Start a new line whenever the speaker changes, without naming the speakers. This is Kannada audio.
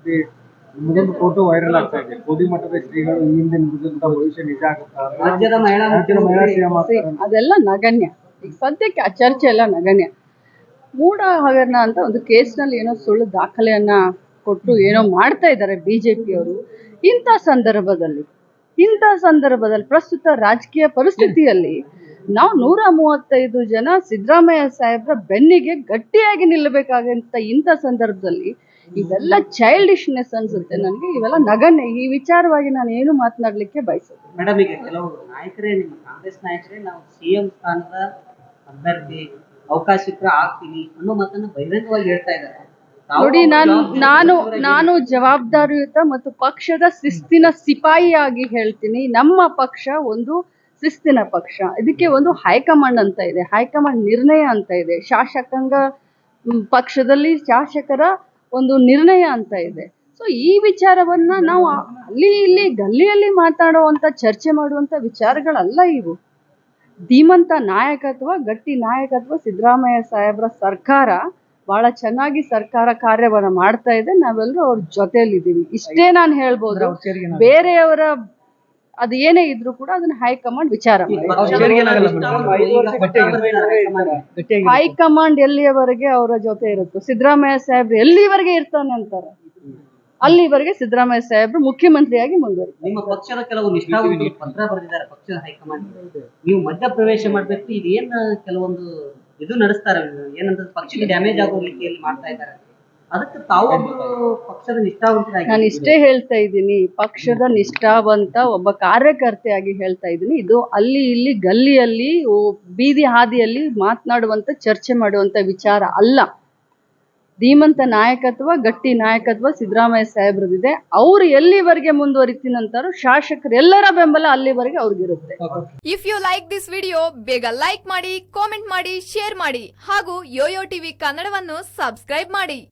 ಸುದ್ದಿ ನಿಮ್ಮದೊಂದು ಫೋಟೋ ವೈರಲ್ ಆಗ್ತಾ ಇದೆ. ಕೋಡಿಮಠದ ಶ್ರೀಗಳು ಈ ಹಿಂದೆ ನುಡಿದಂತ ಭವಿಷ್ಯ ನಿಜ ಆಗುತ್ತಾ?
ರಾಜ್ಯದ ಮಹಿಳಾ
ಅದೆಲ್ಲ ನಗಣ್ಯ. ಈಗ ಸದ್ಯಕ್ಕೆ ಆ ಚರ್ಚೆ ಎಲ್ಲ ನಗಣ್ಯ. ಮೂಢ ಹಗರಣ ಅಂತ ಒಂದು ಕೇಸ್ನಲ್ಲಿ ಏನೋ ಸುಳ್ಳು ದಾಖಲೆಯನ್ನ ಕೊಟ್ಟು ಏನೋ ಮಾಡ್ತಾ ಇದ್ದಾರೆ ಬಿಜೆಪಿಯವರು. ಇಂಥ ಸಂದರ್ಭದಲ್ಲಿ ಪ್ರಸ್ತುತ ರಾಜಕೀಯ ಪರಿಸ್ಥಿತಿಯಲ್ಲಿ ನಾವು 135 ಜನ ಸಿದ್ದರಾಮಯ್ಯ ಸಾಹೇಬ್ರ ಬೆನ್ನಿಗೆ ಗಟ್ಟಿಯಾಗಿ ನಿಲ್ಲಬೇಕಾಗಂತ ಇಂಥ ಸಂದರ್ಭದಲ್ಲಿ ಇವೆಲ್ಲ ಚೈಲ್ಡಿಶ್ನೆಸ್ ಅನ್ಸುತ್ತೆ ನನಗೆ. ಇವೆಲ್ಲ ನಗಣ್ಯ. ಈ ವಿಚಾರವಾಗಿ ನಾನು ಏನು ಮಾತನಾಡ್ಲಿಕ್ಕೆ ಬಯಸೋದು.
ಮೇಡಮ್, ಈಗ ಕೆಲವು ನಾಯಕರೇ, ನಿಮ್ಮ ಕಾಂಗ್ರೆಸ್ ನಾಯಕರೇ ನಾವು ಸಿಎಂ ಸ್ಥಾನದ ಅಭ್ಯರ್ಥಿ ಅವಕಾಶಕ್ಕೆ ಆಗ್ತೀನಿ ಅನ್ನೋ ಮಾತನ್ನ ಬಹಿರಂಗವಾಗಿ ಹೇಳ್ತಾ ಇದ್ದಾರೆ.
ನೋಡಿ, ನಾನು ಜವಾಬ್ದಾರಿಯುತ ಮತ್ತು ಪಕ್ಷದ ಶಿಸ್ತಿನ ಸಿಪಾಯಿಯಾಗಿ ಹೇಳ್ತೀನಿ. ನಮ್ಮ ಪಕ್ಷ ಒಂದು ಶಿಸ್ತಿನ ಪಕ್ಷ. ಇದಕ್ಕೆ ಒಂದು ಹೈಕಮಾಂಡ್ ಅಂತ ಇದೆ, ಹೈಕಮಾಂಡ್ ನಿರ್ಣಯ ಅಂತ ಇದೆ, ಶಾಸಕಾಂಗ ಪಕ್ಷದಲ್ಲಿ ಶಾಸಕರ ಒಂದು ನಿರ್ಣಯ ಅಂತ ಇದೆ. ಸೊ ಈ ವಿಚಾರವನ್ನ ನಾವು ಅಲ್ಲಿ ಇಲ್ಲಿ ಗಲ್ಲಿಯಲ್ಲಿ ಮಾತಾಡುವಂತ ಚರ್ಚೆ ಮಾಡುವಂತ ವಿಚಾರಗಳಲ್ಲ ಇವು. ಧೀಮಂತ ನಾಯಕತ್ವ, ಗಟ್ಟಿ ನಾಯಕತ್ವ ಸಿದ್ದರಾಮಯ್ಯ ಸಾಹೇಬ್ರ ಸರ್ಕಾರ ಬಹಳ ಚೆನ್ನಾಗಿ ಸರ್ಕಾರ ಕಾರ್ಯವನ್ನ ಮಾಡ್ತಾ ಇದೆ. ನಾವೆಲ್ಲರೂ ಅವ್ರ ಜೊತೆಯಲ್ಲಿದ್ದೀವಿ. ಇಷ್ಟೇ ನಾನು ಹೇಳ್ಬೋದು. ಬೇರೆಯವರ ಅದು ಏನೇ ಇದ್ರು ಕೂಡ ಅದನ್ನ ಹೈಕಮಾಂಡ್ ವಿಚಾರ ಮಾಡಿ. ಹೈಕಮಾಂಡ್ ಎಲ್ಲಿಯವರೆಗೆ ಅವರ ಜೊತೆ ಇರುತ್ತೋ, ಸಿದ್ದರಾಮಯ್ಯ ಸಾಹೇಬ್ರು ಎಲ್ಲಿವರೆಗೆ ಇರ್ತಾನೆ ಅಂತಾರೆ ಅಲ್ಲಿವರೆಗೆ ಸಿದ್ದರಾಮಯ್ಯ ಸಾಹೇಬ್ರು ಮುಖ್ಯಮಂತ್ರಿಯಾಗಿ ಮುಂದುವರಿತಾರೆ.
ನಿಮ್ಮ ಪಕ್ಷದ ಕೆಲವು ನಿಷ್ಠಾವಂತರು ಪತ್ರ ಬರೆದಿದ್ದಾರೆ ಪಕ್ಷದ ಹೈಕಮಾಂಡ್. ನೀವು ಮಧ್ಯ ಪ್ರವೇಶ ಮಾಡ್ಬೇಕು, ಇದೇನ್ ಕೆಲವೊಂದು ಇದು ನಡೆಸ್ತಾರೆ, ಏನಂದ್ರೆ ಪಕ್ಷಕ್ಕೆ ಡ್ಯಾಮೇಜ್ ಆಗೋ ರೀತಿಯಲ್ಲಿ ಮಾಡ್ತಾ ಇದ್ದಾರೆ. ಅದಕ್ಕೆ ತಾವೊಬ್ಬರು ಪಕ್ಷದ ನಿಷ್ಠಾವಂತರಾಗಿ,
ನಾನು ಇಷ್ಟೇ ಹೇಳ್ತಾ ಇದ್ದೀನಿ, ಪಕ್ಷದ ನಿಷ್ಠಾವಂತ ಒಬ್ಬ ಕಾರ್ಯಕರ್ತೆಯಾಗಿ ಹೇಳ್ತಾ ಇದ್ದೀನಿ. ಇದು ಅಲ್ಲಿ ಇಲ್ಲಿ ಗಲ್ಲಿಯಲ್ಲಿ ಬೀದಿ ಹಾದಿಯಲ್ಲಿ ಮಾತನಾಡುವಂತ ಚರ್ಚೆ ಮಾಡುವಂತ ವಿಚಾರ ಅಲ್ಲ. ಧೀಮಂತ ನಾಯಕತ್ವ, ಗಟ್ಟಿ ನಾಯಕತ್ವ ಸಿದ್ದರಾಮಯ್ಯ ಸಾಹೇಬ್ರದಿದೆ. ಅವ್ರು ಎಲ್ಲಿವರೆಗೆ ಮುಂದುವರಿತೀನಂತಾರೋ ಶಾಸಕರು ಎಲ್ಲರ ಬೆಂಬಲ ಅಲ್ಲಿವರೆಗೆ ಅವ್ರಿಗಿರುತ್ತೆ.
If you like this video, ಬೇಗ ಲೈಕ್ ಮಾಡಿ, ಕಾಮೆಂಟ್ ಮಾಡಿ, ಶೇರ್ ಮಾಡಿ ಹಾಗೂ ಯೋಯೋ ಟಿವಿ ಕನ್ನಡವನ್ನು ಸಬ್ಸ್ಕ್ರೈಬ್ ಮಾಡಿ.